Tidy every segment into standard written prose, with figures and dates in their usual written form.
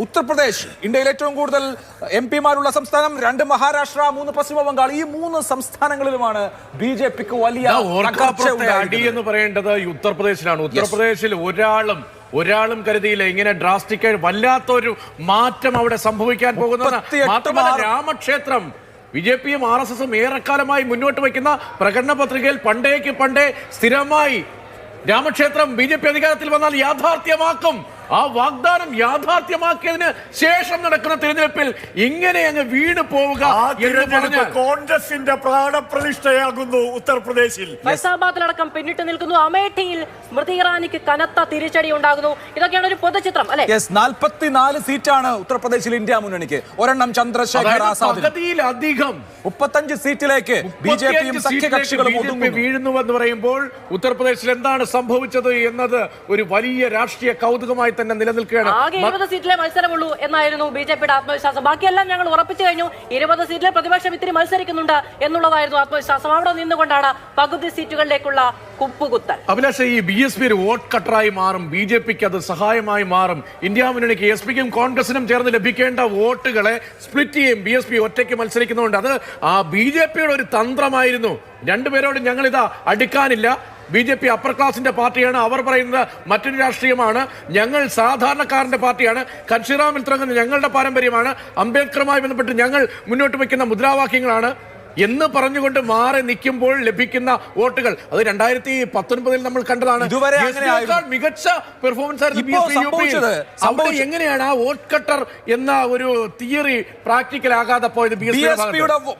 ഉത്തർപ്രദേശ് ഇന്ത്യയിൽ ഏറ്റവും കൂടുതൽ എംപിമാരുള്ള സംസ്ഥാനം, 2 മഹാരാഷ്ട്ര, 3 പശ്ചിമ ബംഗാൾ. ഈ 3 സംസ്ഥാനങ്ങളിലുമാണ് ബി.ജെ.പിക്ക് വലിയ അടി എന്ന് പറയേണ്ടത് ഉത്തർപ്രദേശിലാണ്. ഉത്തർപ്രദേശിൽ ഒരാളും കരുതിയില്ല ഇങ്ങനെ ഡ്രാസ്റ്റിക് വല്ലാത്തൊരു മാറ്റം അവിടെ സംഭവിക്കാൻ പോകുന്നത്. മാത്രമല്ല, രാമക്ഷേത്രം ബി.ജെ.പിയും ആർ.എസ്.എസും ഏറെക്കാലമായി മുന്നോട്ട് വയ്ക്കുന്ന പ്രകടന പത്രികയിൽ പണ്ടേ സ്ഥിരമായി രാമക്ഷേത്രം ബി.ജെ.പി അധികാരത്തിൽ വന്നാൽ യാഥാർത്ഥ്യമാക്കും. ആ വാഗ്ദാനം യാഥാർത്ഥ്യമാക്കിയതിന് ശേഷം നടക്കുന്ന തിരഞ്ഞെടുപ്പിൽ ഇങ്ങനെ അങ്ങ് വീണ് പോവുക കോൺഗ്രസിന്റെ പ്രാണപ്രതിഷ്ഠയാകുന്നു. ഉത്തർപ്രദേശിൽ ഫൈസാബാദിലടക്കം പിന്നിട്ട് നിൽക്കുന്നു. അമേഠിയിൽ സ്മൃതി ഇറാനിക്ക് കനത്ത തിരിച്ചടി ഉണ്ടാകുന്നു. ഇതൊക്കെയാണ് ഒരു പൊതുചിത്രം അല്ലെ. 44 സീറ്റാണ് ഉത്തർപ്രദേശിൽ ഇന്ത്യ മുന്നണിക്ക്. ഒരെണ്ണം ചന്ദ്രശേഖർ ആസാദ്. 35 സീറ്റിലേക്ക് ബി.ജെ.പിയും സഖ്യകക്ഷികളും വീഴുന്നുവെന്ന് പറയുമ്പോൾ ഉത്തർപ്രദേശിൽ എന്താണ് സംഭവിച്ചത് എന്നത് ഒരു വലിയ രാഷ്ട്രീയ കൗതുകമായി തന്നെ നിലനിൽക്കുകയാണ്. ആകെ 20 സീറ്റിലെ മത്സരമുള്ളൂ എന്നായിരുന്നു ബി.ജെ.പിയുടെ ആത്മവിശ്വാസം. ബാക്കിയെല്ലാം ഞങ്ങൾ ഉറപ്പിച്ചു കഴിഞ്ഞു. 20 സീറ്റിലെ പ്രതിപക്ഷം ഇത്തിരി മത്സരിക്കുന്നുണ്ട് എന്നുള്ളതായിരുന്നു ആത്മവിശ്വാസം. അവിടെ നിന്നുകൊണ്ടാണ് പകുതി സീറ്റുകളിലേക്കുള്ള കുപ്പുകുത്തൽ. അഭിലാഷ്, ഈ ബി.എസ്.പി ഒരു വോട്ട് കട്ടറായി മാറും, ബി.ജെ.പിക്ക് അത് സഹായമായി മാറും. ഇന്ത്യ മുന്നണിക്ക് എസ്.പിക്കും കോൺഗ്രസിനും ചേർന്ന് ലഭിക്കേണ്ട വോട്ടുകളെ സ്പ്ലിറ്റ് ചെയ്യും. ബി.എസ്.പി ഒറ്റയ്ക്ക് മത്സരിക്കുന്നുണ്ട്. അത് ആ ബി.ജെ.പിയുടെ ഒരു തന്ത്രമായിരുന്നു. രണ്ടുപേരോടും ഞങ്ങൾ ഇതാ അടുക്കാനില്ല. ബി.ജെ.പി അപ്പർ ക്ലാസിന്റെ പാർട്ടിയാണ്, അവർ പറയുന്നത് മറ്റൊരു രാഷ്ട്രീയമാണ്. ഞങ്ങൾ സാധാരണക്കാരന്റെ പാർട്ടിയാണ്, കൻഷിറാമിൽ തുടങ്ങുന്ന ഞങ്ങളുടെ പാരമ്പര്യമാണ്, അംബേദ്കറുമായി ബന്ധപ്പെട്ട് ഞങ്ങൾ മുന്നോട്ട് വയ്ക്കുന്ന മുദ്രാവാക്യങ്ങളാണ് എന്ന് പറഞ്ഞുകൊണ്ട് മാറി നിൽക്കുമ്പോൾ ലഭിക്കുന്ന വോട്ടുകൾ അത് 2019 നമ്മൾ കണ്ടതാണ്. മികച്ച പെർഫോമൻസ് ആയിരുന്നു. എങ്ങനെയാണ് ആ വോട്ട് കട്ടർ എന്ന ഒരു തിയറി പ്രാക്ടിക്കൽ ആകാതെ പോയത്?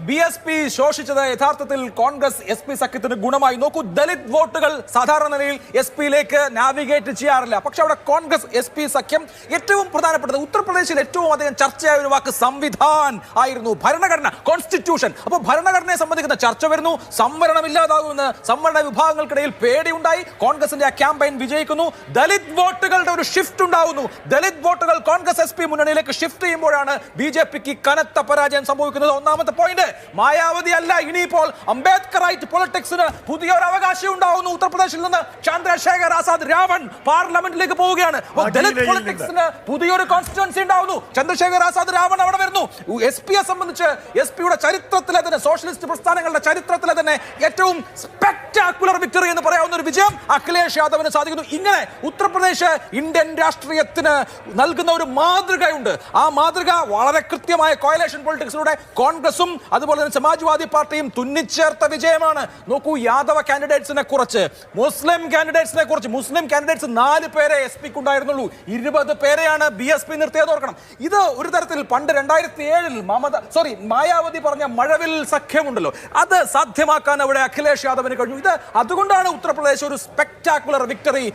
ബി.എസ്.പി ശോഷിച്ചത് യഥാർത്ഥത്തിൽ കോൺഗ്രസ് എസ്.പി സഖ്യത്തിന് ഗുണമായി. നോക്കൂ, ദലിത് വോട്ടുകൾ സാധാരണ നിലയിൽ എസ്.പിയിലേക്ക് നാവിഗേറ്റ് ചെയ്യാറില്ല. പക്ഷെ അവിടെ കോൺഗ്രസ് എസ്.പി സഖ്യം ഏറ്റവും പ്രധാനപ്പെട്ടത്, ഉത്തർപ്രദേശിൽ ഏറ്റവും അധികം ചർച്ചയായ ഒരു വാക്ക് സംവിധാൻ ആയിരുന്നു. ഭരണഘടന, കോൺസ്റ്റിറ്റ്യൂഷൻ. അപ്പോൾ ഭരണഘടനയെ സംബന്ധിക്കുന്ന ചർച്ച വരുന്നു. സംവരണം ഇല്ലാതാകുമെന്ന് സംവരണ വിഭാഗങ്ങൾക്കിടയിൽ പേടിയുണ്ടായി. കോൺഗ്രസിന്റെ ആ ക്യാമ്പയിൻ വിജയിക്കുന്നു. ദലിത് വോട്ടുകളുടെ ഒരു ഷിഫ്റ്റ് ഉണ്ടാവുന്നു. ദലിത് വോട്ടുകൾ കോൺഗ്രസ് എസ്.പി മുന്നണിയിലേക്ക് ഷിഫ്റ്റ് ചെയ്യുമ്പോഴാണ് ബി.ജെ.പിക്ക് കനത്ത പരാജയം സംഭവിക്കുന്നത്. ഒന്നാമത്തെ പോയിന്റ്, മായാവതി അല്ല, ഇനിയിപ്പോൾ അംബേദ്കറൈറ്റ് പൊളിറ്റിക്സിന് പുതിയൊരു അവകാശം ഉണ്ടാവുന്നു. ഉത്തർപ്രദേശിൽ നിന്ന് ചന്ദ്രശേഖർ ആസാദ് രാവൺ പാർലമെന്റിലേക്ക് പോവുകയാണ്. ദലിത് പൊളിറ്റിക്സിന് പുതിയൊരു കോൺസ്റ്റിറ്റ്യുവൻസി ഉണ്ടാവുന്നു. ചന്ദ്രശേഖർ ആസാദ് രാവൺ അവിടെ വരുന്നു. എസ്.പിയെ സംബന്ധിച്ച് എസ്.പിയുടെ ചരിത്രത്തിലെ തന്നെ സോഷ്യലിസ്റ്റ് പ്രസ്ഥാനങ്ങളുടെ ചരിത്രത്തിലെ തന്നെ ഏറ്റവും സ്പെക്ടാക്കുലർ വിക്ടറി എന്ന് പറയാവുന്ന ഒരു വിജയം അഖിലേഷ് യാദവിന് സാധിക്കുന്നു. ഇങ്ങനെ ഉത്തർപ്രദേശ് ഇന്ത്യൻ രാഷ്ട്രീയത്തിന് നൽകുന്ന ഒരു മാതൃകയുണ്ട്. ആ മാതൃക വളരെ കൃത്യമായ കോയലേഷൻ പൊളിറ്റിക്സിലൂടെ കോൺഗ്രസും അതുപോലെ തന്നെ സമാജ്വാദി പാർട്ടിയും തുന്നിച്ചേർത്ത വിജയമാണ്. നോക്കൂ, യാദവ കാൻഡിഡേറ്റ്സിനെ കുറിച്ച്, മുസ്ലിം കാൻഡിഡേറ്റ്സിനെ കുറിച്ച്, മുസ്ലിം കാൻഡിഡേറ്റ്സ് 4 പേരെ എസ്.പിക്ക് ഉണ്ടായിരുന്നുള്ളൂ. 20 പേരെയാണ് ബി.എസ്.പി നിർത്തിയത്. ഓർക്കണം, ഇത് ഒരു തരത്തിൽ പണ്ട് 2007 മായാവതി പറഞ്ഞ മഴവിൽ സഖ്യമുണ്ടല്ലോ, അത് സാധ്യമാക്കാൻ അവിടെ അഖിലേഷ് യാദവിന് കഴിഞ്ഞു. ഇത് അതുകൊണ്ടാണ് ഉത്തർപ്രദേശ് ഒരു സ്പെക്ടാക്കുലർ വിക്ടറി.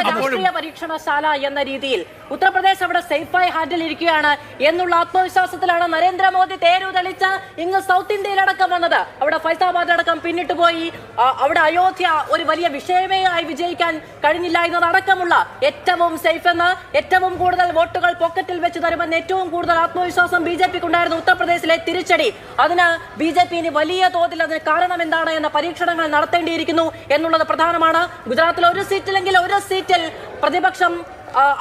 രാഷ്ട്രീയ പരീക്ഷണശാല എന്ന രീതിയിൽ ഉത്തർപ്രദേശ് അവിടെ സേഫായി ഹാൻഡിൽ ഇരിക്കുകയാണ് എന്നുള്ള ആത്മവിശ്വാസത്തിലാണ് നരേന്ദ്രമോദി തേരു തെളിച്ച് ഇങ്ങ് സൗത്ത് ഇന്ത്യയിലടക്കം വന്നത്. അവിടെ ഫൈസാബാദിലടക്കം പിന്നിട്ട് പോയി. അവിടെ അയോധ്യ ഒരു വലിയ വിഷയമേ ആയി വിജയിക്കാൻ കഴിഞ്ഞില്ല എന്നതടക്കമുള്ള ഏറ്റവും സേഫ് എന്ന്, ഏറ്റവും കൂടുതൽ വോട്ടുകൾ പോക്കറ്റിൽ വെച്ച് തരുമെന്ന് ഏറ്റവും കൂടുതൽ ആത്മവിശ്വാസം ബി.ജെ.പിക്ക് ഉണ്ടായിരുന്നു. ഉത്തർപ്രദേശിലെ തിരിച്ചടി, അതിന് ബി.ജെ.പി ഇനി വലിയ തോതിൽ അതിന് കാരണം എന്താണ് എന്ന പരീക്ഷണങ്ങൾ നടത്തേണ്ടിയിരിക്കുന്നു എന്നുള്ളത് പ്രധാനമാണ്. ഗുജറാത്തിൽ ഒരു സീറ്റിൽ പ്രതിപക്ഷം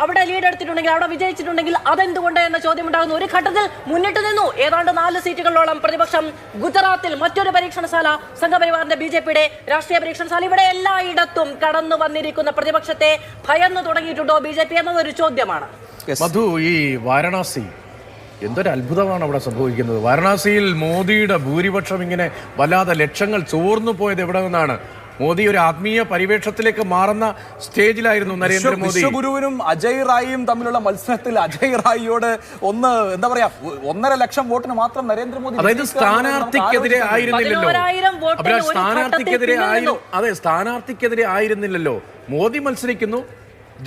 അവിടെ ലീഡ് എടുത്തിട്ടുണ്ടെങ്കിൽ, അവിടെ വിജയിച്ചിട്ടുണ്ടെങ്കിൽ അതെന്തുകൊണ്ട് എന്ന ചോദ്യം ഉണ്ടാകുന്നു. ഒരു ഘട്ടത്തിൽ മുന്നിട്ട് നിന്നു. ഏതാണ്ട് 4 സീറ്റുകളോളം പ്രതിപക്ഷം ഗുജറാത്തിൽ. മറ്റൊരു പരീക്ഷണശാല സംഘപരിവാറിന്റെ ബി.ജെ.പിയുടെ രാഷ്ട്രീയ പരീക്ഷണശാല. ഇവിടെ എല്ലായിടത്തും കടന്നു വന്നിരിക്കുന്ന പ്രതിപക്ഷത്തെ ഭയന്നു തുടങ്ങിയിട്ടുണ്ടോ ബി.ജെ.പി എന്നതൊരു ചോദ്യമാണ്. മധു, ഈ വാരണാസി എന്തൊരു അത്ഭുതമാണ് അവിടെ സംഭവിക്കുന്നത്. വാരണാസിയിൽ മോദിയുടെ ഭൂരിപക്ഷം ഇങ്ങനെ വല്ലാതെ ലക്ഷങ്ങൾ ചോർന്നു പോയത് എവിടെ നിന്നാണ്? മോദി ഒരു ആത്മീയ പരിവേഷത്തിലേക്ക് മാറുന്ന സ്റ്റേജിലായിരുന്നു നരേന്ദ്രമോദി. വിശ്വഗുരുവിനും അജയ് റായിയും തമ്മിലുള്ള മത്സരത്തിൽ അജയ് റായിയോട് 1.5 ലക്ഷം വോട്ടിന് മാത്രം നരേന്ദ്രമോദി, അതായത് സ്ഥാനാർത്ഥിക്കെതിരെ ആയിരുന്നില്ലല്ലോ. സ്ഥാനാർത്ഥിക്കെതിരെ ആയിരുന്നില്ലല്ലോ. മോദി മത്സരിക്കുന്നു,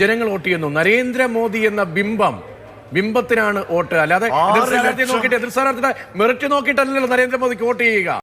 ജനങ്ങൾ വോട്ട് ചെയ്യുന്നു. നരേന്ദ്രമോദി എന്ന ബിംബത്തിനാണ് വോട്ട്. അല്ലാതെ എതിർ സ്ഥാനാർത്ഥിയുടെ മെറിറ്റ് നോക്കിയിട്ടല്ലല്ലോ നരേന്ദ്രമോദിക്ക് വോട്ട് ചെയ്യുക.